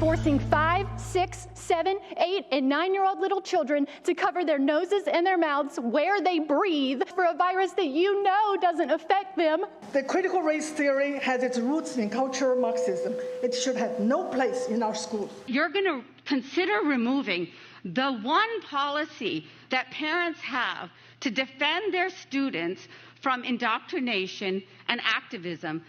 forcing 5, 6, 7, 8, and 9-year-old little children to cover their noses and their mouths where they breathe for a virus that you know doesn't affect them. The critical race theory has its roots in cultural Marxism. It should have no place in our schools. You're going to consider removing the one policy that parents have to defend their students from indoctrination and activism.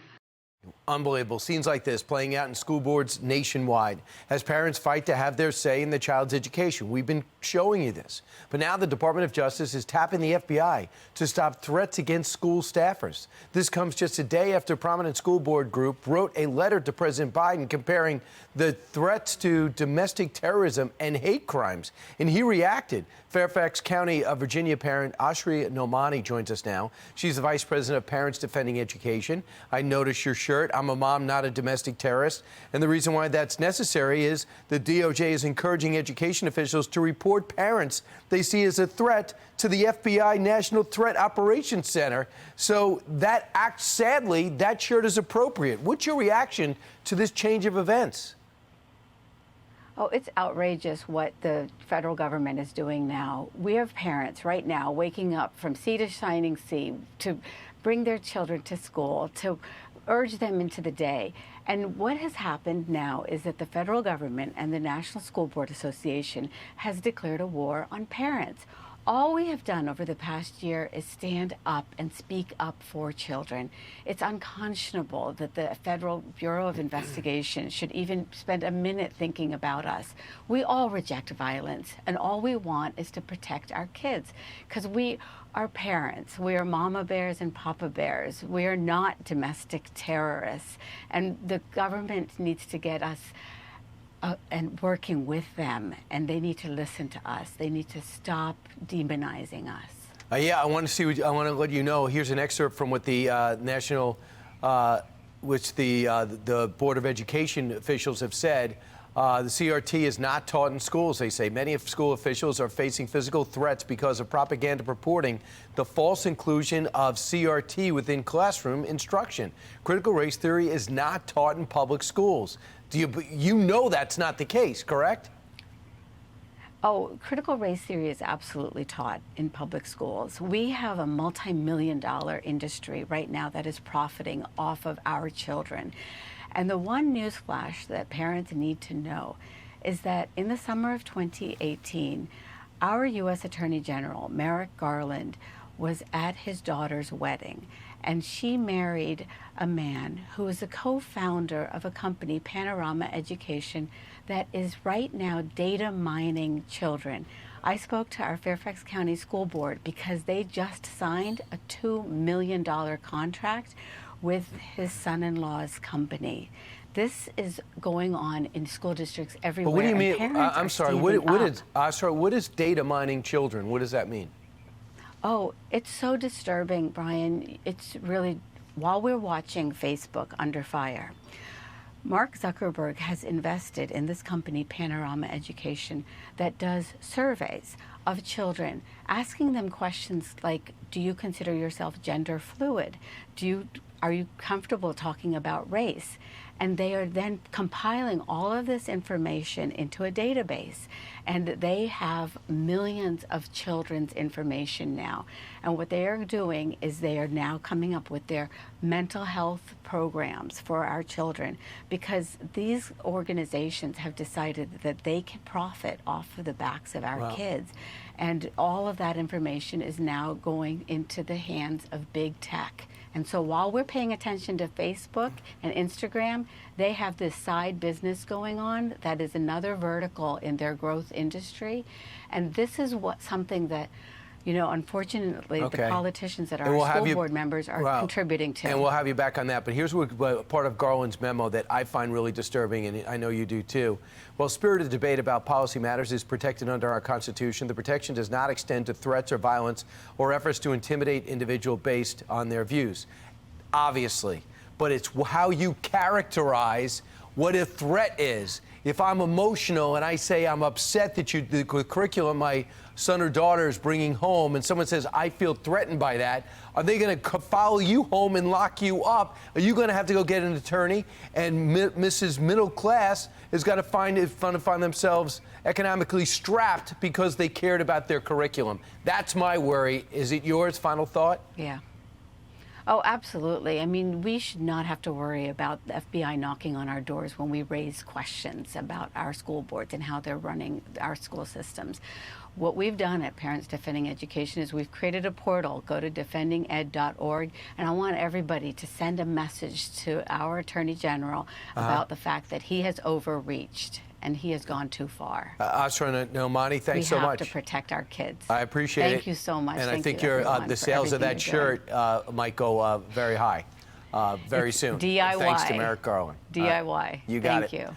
Unbelievable. Scenes like this playing out in school boards nationwide as parents fight to have their say in the child's education. We've been showing you this. But now the Department of Justice is tapping the FBI to stop threats against school staffers. This comes just a day after a prominent school board group wrote a letter to President Biden comparing the threats to domestic terrorism and hate crimes. And he reacted. Fairfax County, Virginia parent Asra Nomani joins us now. She's the Vice President of Parents Defending Education. I noticed your shirt. I'm a mom, not a domestic terrorist. And the reason why that's necessary is the DOJ is encouraging education officials to report parents they see as a threat to the FBI National Threat Operations Center. So that act, sadly, that shirt is appropriate. What's your reaction to this change of events? Oh, it's outrageous what the federal government is doing now. We have parents right now waking up from sea to shining sea to bring their children to school, to urge them into the day. And what has happened now is that the federal government and the National School Board Association has declared a war on parents. All we have done over the past year is stand up and speak up for children. It's unconscionable that the Federal Bureau of Investigation should even spend a minute thinking about us. We all reject violence, and all we want is to protect our kids, because we are parents. We are mama bears and papa bears. We are not domestic terrorists, and the government needs to get us and working with them, and they need to listen to us. They need to stop demonizing us. Yeah, I want to let you know. Here's an excerpt from what the which the Board of Education officials have said. The CRT is not taught in schools, they say. Many school officials are facing physical threats because of propaganda purporting the false inclusion of CRT within classroom instruction. Critical race theory is not taught in public schools. You know that's not the case, correct? Oh, critical race theory is absolutely taught in public schools. We have a multi-million-dollar industry right now that is profiting off of our children. And the one newsflash that parents need to know is that in the summer of 2018, our U.S. Attorney General Merrick Garland was at his daughter's wedding, and she married a man who is a co-founder of a company, Panorama Education, that is right now data mining children. I spoke to our Fairfax County School Board because they just signed a $2 million contract with his son-in-law's company. This is going on in school districts everywhere. But what do you mean? I'm sorry. What is data mining children? What does that mean? Oh, it's so disturbing, Brian. It's really, while we're watching Facebook under fire, Mark Zuckerberg has invested in this company, Panorama Education, that does surveys of children, asking them questions like, do you consider yourself gender fluid? Are you comfortable talking about race? And they are then compiling all of this information into a database. And they have millions of children's information now. And what they are doing is they are now coming up with their mental health programs for our children, because these organizations have decided that they can profit off of the backs of our kids. And all of that information is now going into the hands of big tech. And so while we're paying attention to Facebook and Instagram, they have this side business going on that is another vertical in their growth industry. And this is something that, you know, unfortunately, the politicians that are our school board members are contributing to. And we'll have you back on that. But here's part of Garland's memo that I find really disturbing, and I know you do too. While spirited debate about policy matters is protected under our Constitution, the protection does not extend to threats or violence or efforts to intimidate individuals based on their views. Obviously. But it's how you characterize what a threat is. If I'm emotional and I say I'm upset that the curriculum my son or daughter is bringing home, and someone says, I feel threatened by that, are they going to follow you home and lock you up? Are you going to have to go get an attorney? And Mrs. Middle Class is going to find themselves economically strapped because they cared about their curriculum. That's my worry. Is it yours? Final thought? Yeah. Oh, absolutely. I mean, we should not have to worry about the FBI knocking on our doors when we raise questions about our school boards and how they're running our school systems. What we've done at Parents Defending Education is we've created a portal. Go to defendinged.org, and I want everybody to send a message to our Attorney General about the fact that he has overreached and he has gone too far. Asra Nomani, thanks so much. We have to protect our kids. I appreciate it. Thank you so much. And Thank I think you, everyone, the for sales of everything that you're shirt might go very high very soon. DIY. Thanks to Merrick Garland. DIY. You got it. Thank you.